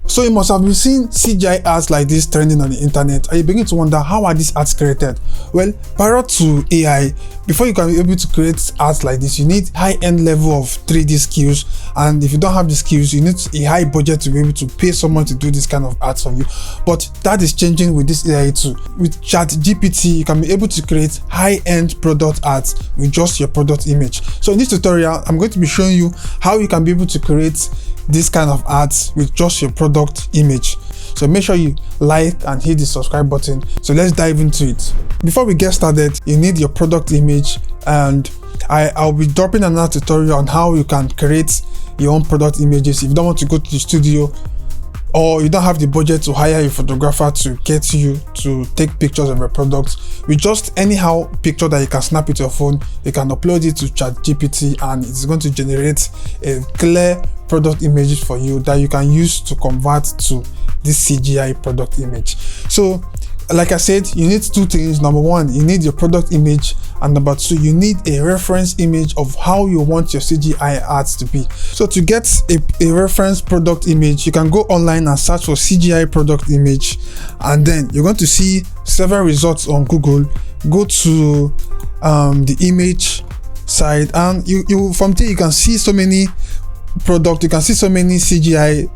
So you must have been seeing CGI ads like this trending on the internet, and you begin to wonder, how are these ads created? Well, prior to AI, before you can be able to create ads like this, you need high-end level of 3D skills, and if you don't have the skills, you need a high budget to be able to pay someone to do this kind of ads for you. But that is changing with this AI too. With ChatGPT, you can be able to create high-end product ads with just your product image. So in this tutorial, I'm going to be showing you how you can be able to create this kind of ads with just your product image. So make sure you like and hit the subscribe button. So let's dive into it. Before we get started, you need your product image, and I'll be dropping another tutorial on how you can create your own product images if you don't want to go to the studio, or you don't have the budget to hire a photographer to get you to take pictures of your products. With just anyhow picture that you can snap with your phone, you can upload it to ChatGPT, and it's going to generate a clear product images for you that you can use to convert to this CGI product image. So like I said, you need two things. Number one, you need your product image, and number two, you need a reference image of how you want your CGI ads to be. So to get a reference product image, you can go online and search for CGI product image, and then you're going to see several results on Google. Go to the image side, and you from there you can see so many products, you can see so many CGI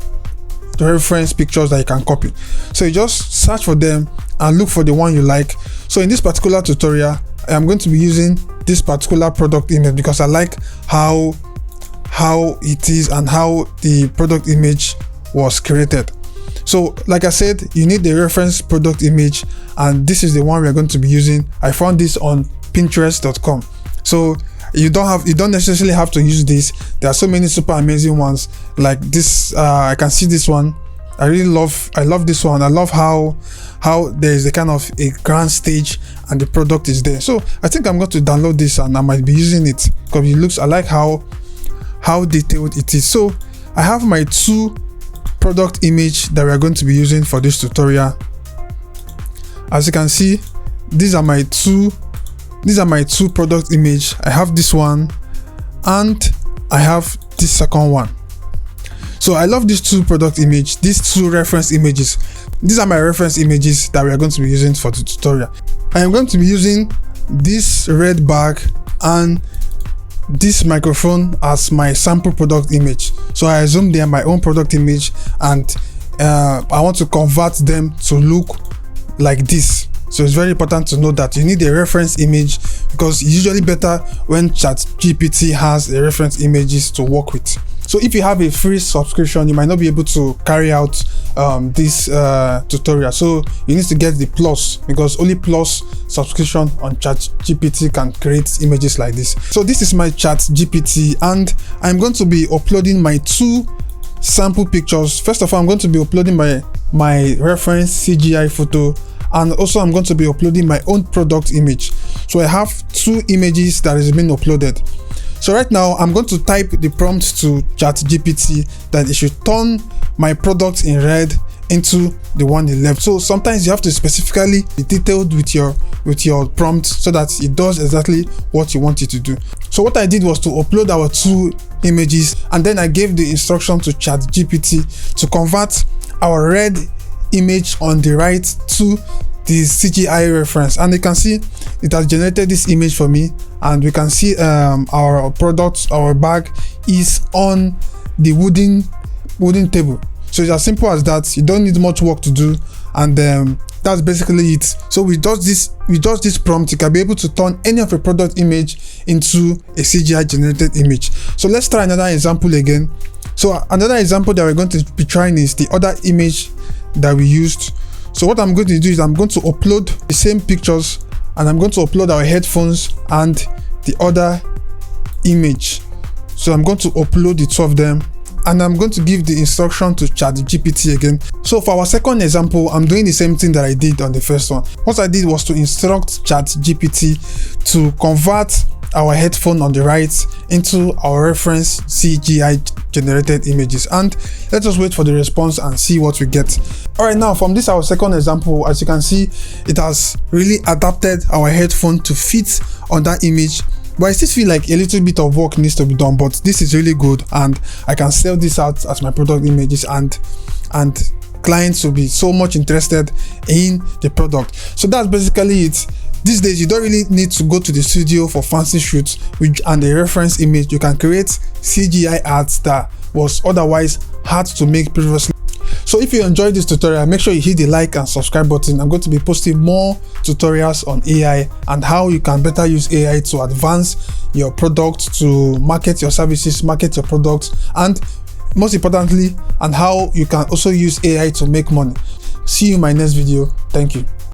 reference pictures that you can copy. So you just search for them and look for the one you like. So in this particular tutorial, I am going to be using this particular product image because I like how it is and how the product image was created. So like I said, you need the reference product image, and this is the one we are going to be using. I found this on Pinterest.com. So you don't necessarily have to use this. There are so many super amazing ones like this. I can see this one. I love this one. I love how there is a kind of a grand stage and the product is there. So I think I'm going to download this and I might be using it because I like how detailed it is. So I have my two product image that we are going to be using for this tutorial. As you can see, these are my two product image. I have this one and I have this second one. So I love these two product image, these two reference images. These are my reference images that we are going to be using for the tutorial. I am going to be using this red bag and this microphone as my sample product image. So I assume they are my own product image, and I want to convert them to look like this. So it's very important to know that you need a reference image, because it's usually better when ChatGPT has a reference images to work with. So if you have a free subscription, you might not be able to carry out this tutorial. So you need to get the plus, because only plus subscription on ChatGPT can create images like this. So this is my ChatGPT, and I'm going to be uploading my two sample pictures. First of all, I'm going to be uploading my reference CGI photo, and also I'm going to be uploading my own product image. So I have two images that is being uploaded. So right now I'm going to type the prompt to ChatGPT that it should turn my product in red into the one in left. So sometimes you have to specifically be detailed with your prompt so that it does exactly what you want it to do. So what I did was to upload our two images, and then I gave the instruction to ChatGPT to convert our red image on the right to the CGI reference, and you can see it has generated this image for me, and we can see our product, our bag is on the wooden table. So it's as simple as that. You don't need much work to do, and that's basically it. So with just this prompt, you can be able to turn any of a product image into a CGI generated image. So let's try another example again. So another example that we're going to be trying is the other image that we used. So what I'm going to do is I'm going to upload the same pictures, and I'm going to upload our headphones and the other image. So I'm going to upload the two of them, and I'm going to give the instruction to ChatGPT again. So for our second example, I'm doing the same thing that I did on the first one. What I did was to instruct ChatGPT to convert our headphone on the right into our reference CGI generated images, and let us wait for the response and see what we get. All right, now from this our second example, as you can see, it has really adapted our headphone to fit on that image but I still feel like a little bit of work needs to be done. But this is really good, and I can sell this out as my product images, and clients will be so much interested in the product. So that's basically it. These days you don't really need to go to the studio for fancy shoots and a reference image. You can create CGI ads that was otherwise hard to make previously. So if you enjoyed this tutorial, make sure you hit the like and subscribe button. I'm going to be posting more tutorials on AI and how you can better use AI to advance your product, to market your services, market your products, and most importantly, and how you can also use AI to make money. See you in my next video. Thank you.